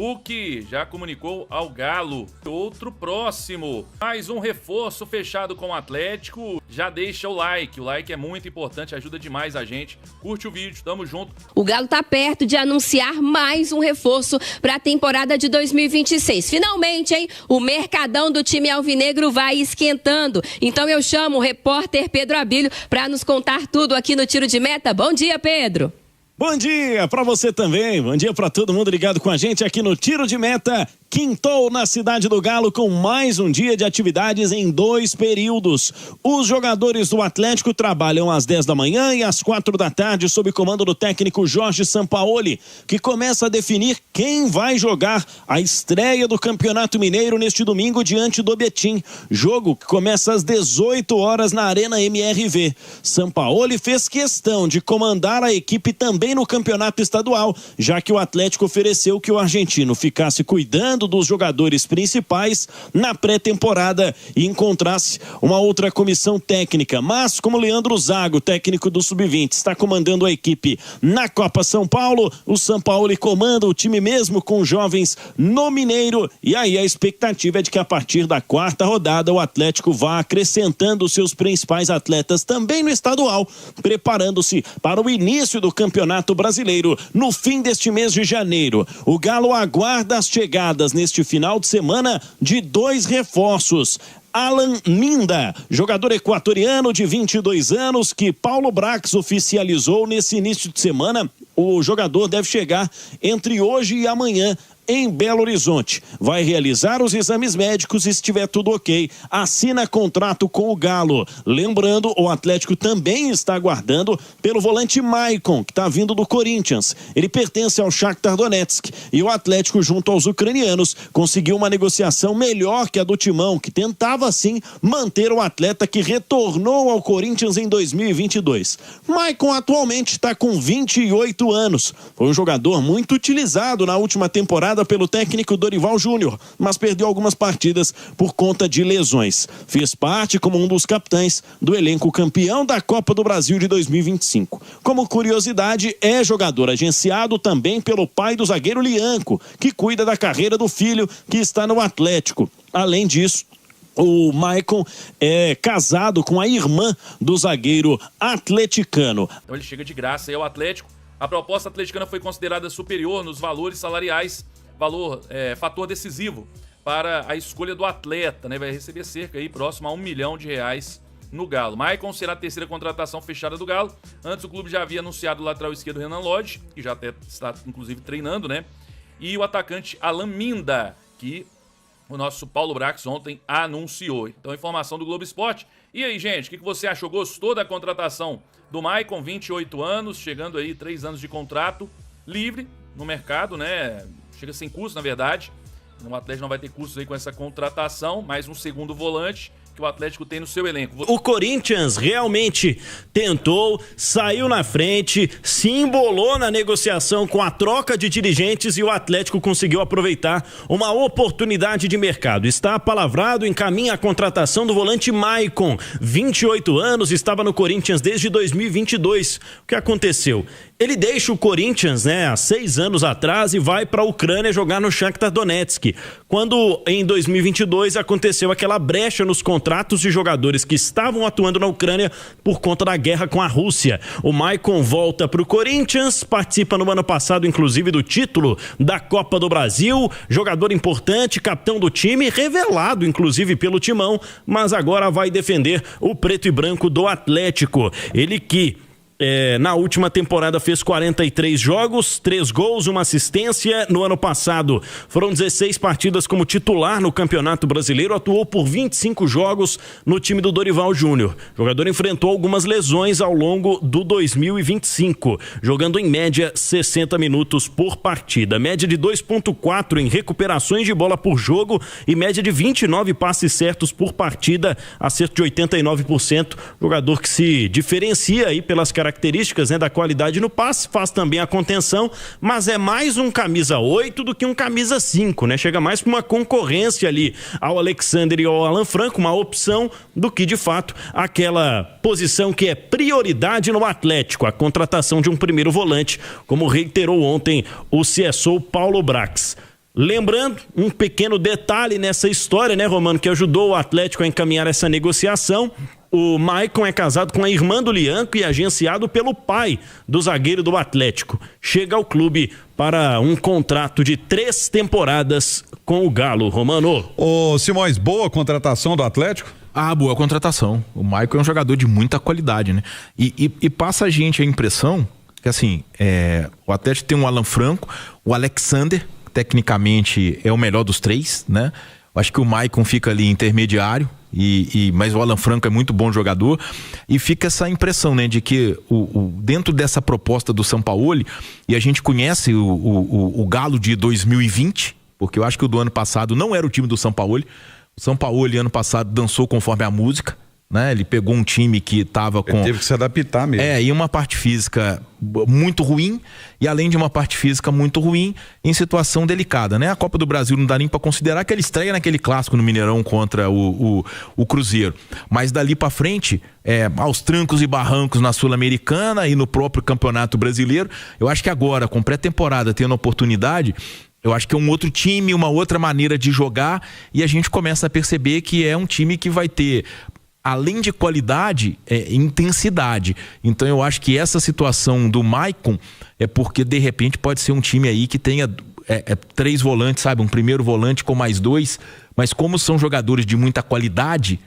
Hulk já comunicou ao Galo. Outro próximo. Mais um reforço fechado com o Atlético. Já deixa o like. O like é muito importante, ajuda demais a gente. Curte o vídeo, tamo junto. O Galo tá perto de anunciar mais um reforço para a temporada de 2026. Finalmente, hein? O mercadão do time alvinegro vai esquentando. Então eu chamo o repórter Pedro Abílio para nos contar tudo aqui no Tiro de Meta. Bom dia, Pedro. Bom dia para você também, bom dia para todo mundo ligado com a gente aqui no Tiro de Meta. Quintou na Cidade do Galo com mais um dia de atividades em 2 períodos. Os jogadores do Atlético trabalham às 10 da manhã e às 4 da tarde sob comando do técnico Jorge Sampaoli, que começa a definir quem vai jogar a estreia do Campeonato Mineiro neste domingo diante do Betim. Jogo que começa às 18 horas na Arena MRV. Sampaoli fez questão de comandar a equipe também no Campeonato Estadual, já que o Atlético ofereceu que o argentino ficasse cuidando dos jogadores principais na pré-temporada e encontrasse uma outra comissão técnica. Mas como Leandro Zago, técnico do Sub-20, está comandando a equipe na Copa São Paulo, o Sampaoli comanda o time mesmo com jovens no Mineiro, e aí a expectativa é de que a partir da 4ª rodada o Atlético vá acrescentando seus principais atletas também no estadual, preparando-se para o início do Campeonato Brasileiro no fim deste mês de janeiro. O Galo aguarda as chegadas neste final de semana de 2 reforços. Alan Minda, jogador equatoriano de 22 anos que Paulo Brax oficializou nesse início de semana. O jogador deve chegar entre hoje e amanhã em Belo Horizonte. Vai realizar os exames médicos e, se estiver tudo ok, assina contrato com o Galo. Lembrando, o Atlético também está aguardando pelo volante Maicon, que está vindo do Corinthians. Ele pertence ao Shakhtar Donetsk e o Atlético, junto aos ucranianos, conseguiu uma negociação melhor que a do Timão, que tentava, assim, manter o atleta que retornou ao Corinthians em 2022. Maicon atualmente está com 28 anos. Foi um jogador muito utilizado na última temporada pelo técnico Dorival Júnior, mas perdeu algumas partidas por conta de lesões. Fez parte como um dos capitães do elenco campeão da Copa do Brasil de 2025. Como curiosidade, é jogador agenciado também pelo pai do zagueiro Lianco, que cuida da carreira do filho que está no Atlético. Além disso, o Maicon é casado com a irmã do zagueiro atleticano. Então ele chega de graça aí ao Atlético. A proposta atleticana foi considerada superior nos valores salariais, fator decisivo para a escolha do atleta, né? Vai receber cerca aí próximo a R$1 milhão no Galo. Maicon será a 3ª contratação fechada do Galo. Antes o clube já havia anunciado o lateral esquerdo Renan Lodge, que já até está inclusive treinando, né? E o atacante Alan Minda, que o nosso Paulo Brax ontem anunciou. Então, informação do Globo Esporte. E aí, gente, o que você achou? Gostou da contratação do Maicon, 28 anos, chegando aí 3 anos de contrato, livre no mercado, né? Chega sem custo, na verdade. O Atlético não vai ter custos aí com essa contratação, mais um segundo volante que o Atlético tem no seu elenco. O Corinthians realmente tentou, saiu na frente, se embolou na negociação com a troca de dirigentes e o Atlético conseguiu aproveitar uma oportunidade de mercado. Está apalavrado, encaminha a contratação do volante Maicon, 28 anos, estava no Corinthians desde 2022. O que aconteceu? Ele deixa o Corinthians, né, há 6 anos atrás e vai para a Ucrânia jogar no Shakhtar Donetsk. Quando em 2022 aconteceu aquela brecha nos contratos de jogadores que estavam atuando na Ucrânia por conta da guerra com a Rússia. O Maicon volta para o Corinthians, participa no ano passado inclusive do título da Copa do Brasil, jogador importante, capitão do time, revelado inclusive pelo Timão, mas agora vai defender o preto e branco do Atlético. Ele que na última temporada fez 43 jogos, 3 gols, 1 assistência. No ano passado foram 16 partidas como titular no Campeonato Brasileiro, atuou por 25 jogos no time do Dorival Júnior. O jogador enfrentou algumas lesões ao longo do 2025, jogando em média 60 minutos por partida, média de 2,4 em recuperações de bola por jogo e média de 29 passes certos por partida, acerto de 89%. Jogador que se diferencia aí pelas características, né, da qualidade no passe, faz também a contenção, mas é mais um camisa 8 do que um camisa 5, né? Chega mais para uma concorrência ali ao Alexander e ao Alan Franco, uma opção do que de fato aquela posição que é prioridade no Atlético, a contratação de um primeiro volante, como reiterou ontem o CSO Paulo Brax. Lembrando, um pequeno detalhe nessa história, né, Romano, que ajudou o Atlético a encaminhar essa negociação. O Maicon é casado com a irmã do Lianco e agenciado pelo pai do zagueiro do Atlético. Chega ao clube para um contrato de 3 temporadas com o Galo, Romano. Ô Simões, boa contratação do Atlético? Boa contratação. O Maicon é um jogador de muita qualidade, né? E passa a gente a impressão que, assim, o Atlético tem o Alan Franco, o Alexander, tecnicamente é o melhor dos 3, né? Acho que o Maicon fica ali intermediário, mas o Alan Franco é muito bom jogador, e fica essa impressão, né, de que dentro dessa proposta do Sampaoli, e a gente conhece o Galo de 2020, porque eu acho que o do ano passado não era o time do Sampaoli. O Sampaoli ano passado dançou conforme a música, né? Ele pegou um time que tava com... Ele teve que se adaptar mesmo. E uma parte física muito ruim, e além de uma parte física muito ruim, em situação delicada, né? A Copa do Brasil não dá nem pra considerar que ele estreia naquele clássico no Mineirão contra o Cruzeiro. Mas dali pra frente, aos trancos e barrancos na Sul-Americana e no próprio Campeonato Brasileiro, eu acho que agora, com pré-temporada, tendo oportunidade... Eu acho que é um outro time, uma outra maneira de jogar, e a gente começa a perceber que é um time que vai ter, além de qualidade, intensidade. Então eu acho que essa situação do Maicon é porque de repente pode ser um time aí que tenha 3 volantes, sabe? Um primeiro volante com mais 2, mas como são jogadores de muita qualidade,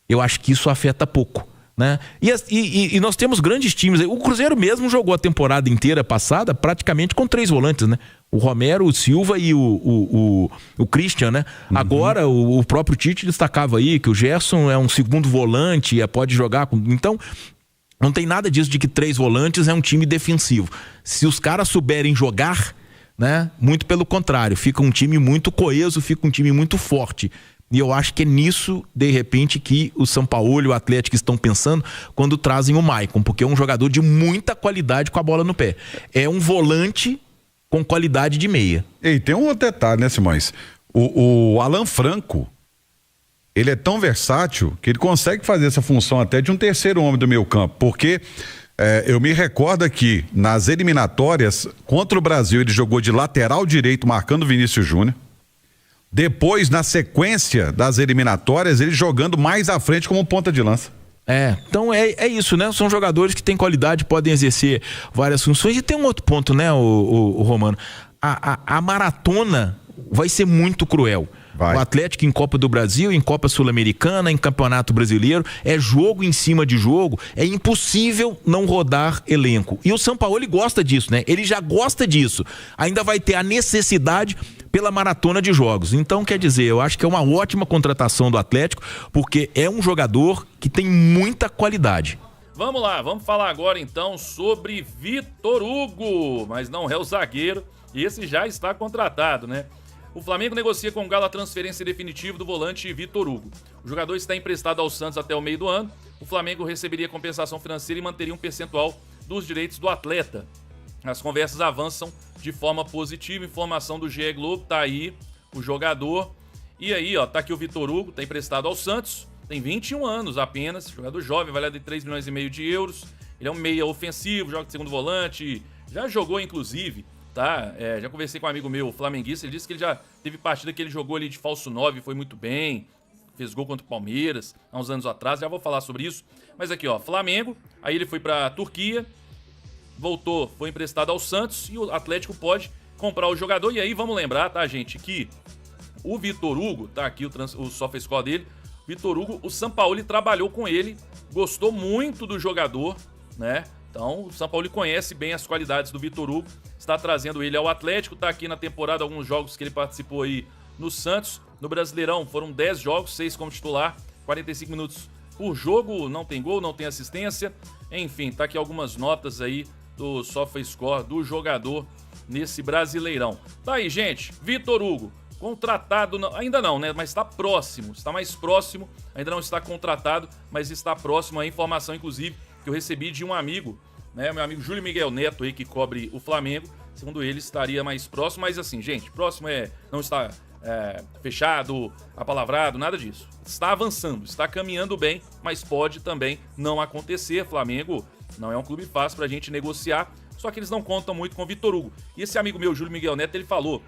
eu acho que isso afeta pouco, né? E nós temos grandes times. O Cruzeiro mesmo jogou a temporada inteira passada praticamente com 3 volantes, né? O Romero, o Silva e o Christian, né? Uhum. Agora o próprio Tite destacava aí que o Gerson é um segundo volante e pode jogar com... Então não tem nada disso de que 3 volantes é um time defensivo. Se os caras souberem jogar, né? Muito pelo contrário, fica um time muito coeso, fica um time muito forte. E eu acho que é nisso, de repente, que o Sampaoli e o Atlético estão pensando quando trazem o Maicon, porque é um jogador de muita qualidade com a bola no pé. É um volante com qualidade de meia. E tem um outro detalhe, né, Simões? O Alan Franco, ele é tão versátil que ele consegue fazer essa função até de um terceiro homem do meio campo, porque eu me recordo aqui, nas eliminatórias contra o Brasil, ele jogou de lateral direito marcando Vinícius Júnior. Depois, na sequência das eliminatórias, ele jogando mais à frente como ponta de lança. Então é isso, né? São jogadores que têm qualidade, podem exercer várias funções. E tem um outro ponto, né, o Romano? A maratona vai ser muito cruel. Vai. O Atlético em Copa do Brasil, em Copa Sul-Americana, em Campeonato Brasileiro, é jogo em cima de jogo, é impossível não rodar elenco. E o Sampaoli gosta disso, né? Ele já gosta disso. Ainda vai ter a necessidade pela maratona de jogos. Então, quer dizer, eu acho que é uma ótima contratação do Atlético, porque é um jogador que tem muita qualidade. Vamos lá, vamos falar agora então sobre Vitor Hugo, mas não é o zagueiro, esse já está contratado, né? O Flamengo negocia com o Galo a transferência definitiva do volante Vitor Hugo. O jogador está emprestado ao Santos até o meio do ano. O Flamengo receberia compensação financeira e manteria um percentual dos direitos do atleta. As conversas avançam de forma positiva. Informação do GE Globo, tá aí o jogador. E aí, ó, tá aqui o Vitor Hugo, tá emprestado ao Santos. Tem 21 anos apenas, jogador jovem, avaliado em 3,5 milhões de euros. Ele é um meia ofensivo, joga de segundo volante. Já jogou, inclusive... Tá, já conversei com um amigo meu, flamenguista, ele disse que ele já teve partida que ele jogou ali de falso 9, foi muito bem, fez gol contra o Palmeiras há uns anos atrás, já vou falar sobre isso. Mas aqui, ó, Flamengo, aí ele foi pra Turquia, voltou, foi emprestado ao Santos e o Atlético pode comprar o jogador. E aí vamos lembrar, tá, gente, que o Vitor Hugo, tá aqui o SofaScore dele, Vitor Hugo, o Sampaoli trabalhou com ele, gostou muito do jogador, né? Então, o Sampaoli conhece bem as qualidades do Vitor Hugo, está trazendo ele ao Atlético, está aqui na temporada alguns jogos que ele participou aí no Santos. No Brasileirão foram 10 jogos, 6 como titular, 45 minutos por jogo, não tem gol, não tem assistência. Enfim, tá aqui algumas notas aí do SofaScore do jogador nesse Brasileirão. Tá aí, gente, Vitor Hugo, contratado, ainda não, né, mas está próximo, está mais próximo, ainda não está contratado, mas está próximo. A informação, inclusive, que eu recebi de um amigo, né, meu amigo Júlio Miguel Neto aí, que cobre o Flamengo. Segundo ele, estaria mais próximo, mas assim, gente, próximo não está fechado, apalavrado, nada disso. Está avançando, está caminhando bem, mas pode também não acontecer. Flamengo não é um clube fácil pra gente negociar, só que eles não contam muito com o Vitor Hugo. E esse amigo meu, Júlio Miguel Neto, ele falou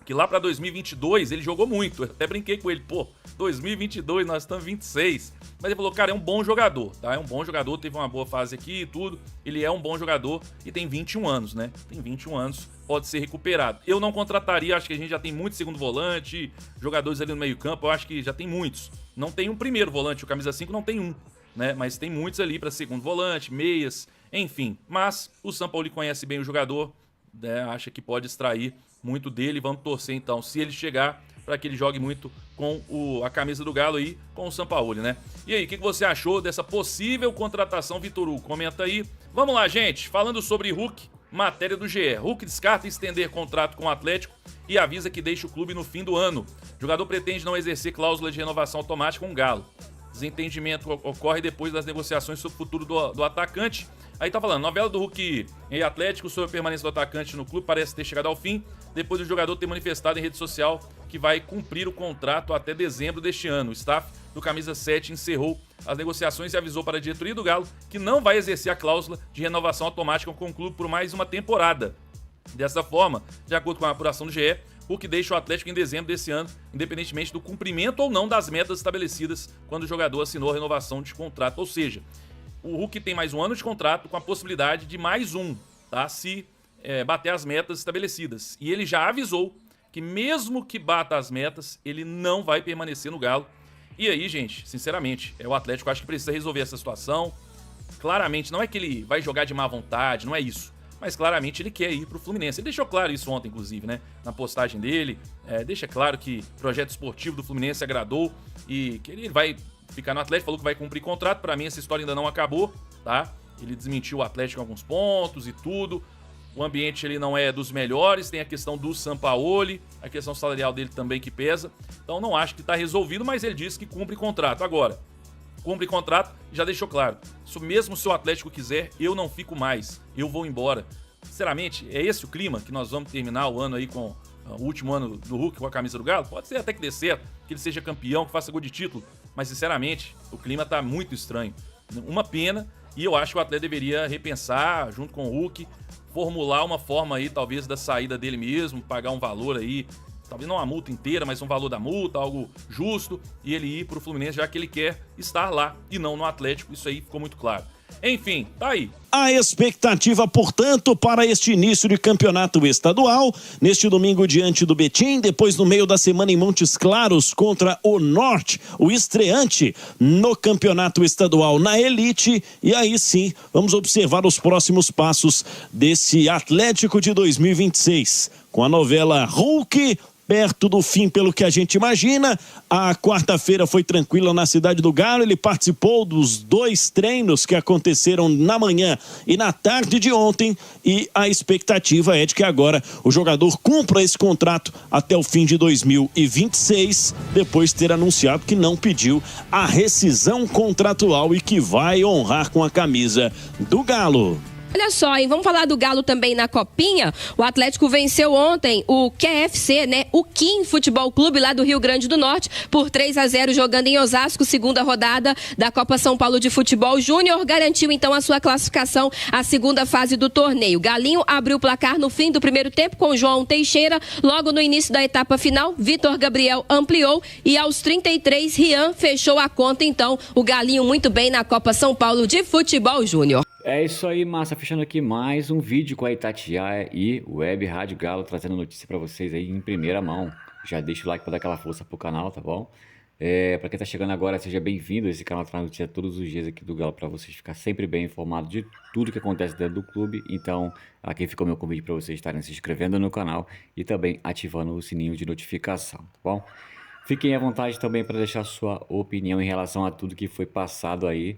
que lá para 2022 ele jogou muito. Eu até brinquei com ele, pô, 2022 nós estamos 26. Mas ele falou, cara, é um bom jogador, tá? É um bom jogador, teve uma boa fase aqui e tudo. Ele é um bom jogador e tem 21 anos, né? Tem 21 anos, pode ser recuperado. Eu não contrataria, acho que a gente já tem muito segundo volante, jogadores ali no meio campo, eu acho que já tem muitos. Não tem um primeiro volante, o camisa 5 não tem um, né? Mas tem muitos ali para segundo volante, meias, enfim. Mas o Sampaoli conhece bem o jogador, né? Acha que pode extrair muito dele. Vamos torcer então, se ele chegar, para que ele jogue muito com a camisa do Galo aí, com o Sampaoli, né? E aí, o que você achou dessa possível contratação, Vitor Hugo? Comenta aí. Vamos lá, gente. Falando sobre Hulk, matéria do GE. Hulk descarta estender contrato com o Atlético e avisa que deixa o clube no fim do ano. O jogador pretende não exercer cláusula de renovação automática com o Galo. Desentendimento ocorre depois das negociações sobre o futuro do atacante. Aí tá falando, novela do Hulk em Atlético sobre a permanência do atacante no clube parece ter chegado ao fim, depois do jogador ter manifestado em rede social que vai cumprir o contrato até dezembro deste ano. O staff do Camisa 7 encerrou as negociações e avisou para a diretoria do Galo que não vai exercer a cláusula de renovação automática com o clube por mais uma temporada. Dessa forma, de acordo com a apuração do GE, Hulk deixa o Atlético em dezembro desse ano, independentemente do cumprimento ou não das metas estabelecidas quando o jogador assinou a renovação de contrato. Ou seja, o Hulk tem mais um ano de contrato com a possibilidade de mais um, tá? Se bater as metas estabelecidas. E ele já avisou que mesmo que bata as metas, ele não vai permanecer no Galo. E aí, gente, sinceramente, o Atlético acho que precisa resolver essa situação. Claramente, não é que ele vai jogar de má vontade, não é isso. Mas claramente ele quer ir pro Fluminense. Ele deixou claro isso ontem, inclusive, né? Na postagem dele. Deixa claro que o projeto esportivo do Fluminense agradou e que ele vai ficar no Atlético, falou que vai cumprir contrato. Pra mim, essa história ainda não acabou, tá? Ele desmentiu o Atlético em alguns pontos e tudo. O ambiente ele não é dos melhores, tem a questão do Sampaoli, a questão salarial dele também que pesa. Então não acho que tá resolvido, mas ele disse que cumpre contrato. Agora, cumpre contrato, já deixou claro. Isso mesmo se o Atlético quiser, eu não fico mais, eu vou embora. Sinceramente, é esse o clima que nós vamos terminar o ano aí com o último ano do Hulk com a camisa do Galo? Pode ser até que dê certo, que ele seja campeão, que faça gol de título, mas sinceramente, o clima tá muito estranho. Uma pena, e eu acho que o Atlético deveria repensar, junto com o Hulk, formular uma forma aí, talvez, da saída dele mesmo, pagar um valor aí, talvez não a multa inteira, mas um valor da multa, algo justo, e ele ir pro Fluminense, já que ele quer estar lá e não no Atlético. Isso aí ficou muito claro. Enfim, tá aí. A expectativa, portanto, para este início de campeonato estadual, neste domingo diante do Betim, depois no meio da semana em Montes Claros contra o Norte, o estreante no campeonato estadual na elite, e aí sim, vamos observar os próximos passos desse Atlético de 2026, com a novela Hulk perto do fim, pelo que a gente imagina. A quarta-feira foi tranquila na cidade do Galo, ele participou dos 2 treinos que aconteceram na manhã e na tarde de ontem, e a expectativa é de que agora o jogador cumpra esse contrato até o fim de 2026, depois de ter anunciado que não pediu a rescisão contratual e que vai honrar com a camisa do Galo. Olha só, hein? Vamos falar do Galo também na Copinha. O Atlético venceu ontem o QFC, né? O Kim Futebol Clube lá do Rio Grande do Norte por 3-0 jogando em Osasco, segunda rodada da Copa São Paulo de Futebol Júnior. Garantiu então a sua classificação à segunda fase do torneio. Galinho abriu o placar no fim do primeiro tempo com João Teixeira. Logo no início da etapa final, Vitor Gabriel ampliou e aos 33, Rian fechou a conta. Então, o Galinho muito bem na Copa São Paulo de Futebol Júnior. É isso aí, massa. Fechando aqui mais um vídeo com a Itatiaia e Web Rádio Galo, trazendo notícia pra vocês aí em primeira mão. Já deixa o like pra dar aquela força pro canal, tá bom? Pra quem tá chegando agora, seja bem-vindo. Esse canal traz notícia todos os dias aqui do Galo pra vocês ficar sempre bem informado de tudo que acontece dentro do clube. Então, aqui ficou meu convite pra vocês estarem se inscrevendo no canal e também ativando o sininho de notificação, tá bom? Fiquem à vontade também para deixar sua opinião em relação a tudo que foi passado aí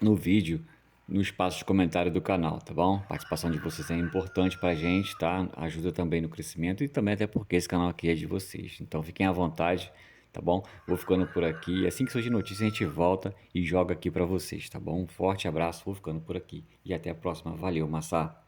no vídeo, no espaço de comentário do canal, tá bom? A participação de vocês é importante pra gente, tá? Ajuda também no crescimento e também até porque esse canal aqui é de vocês. Então fiquem à vontade, tá bom? Vou ficando por aqui. Assim que surgir notícia, a gente volta e joga aqui pra vocês, tá bom? Um forte abraço, vou ficando por aqui. E até a próxima. Valeu, Massa!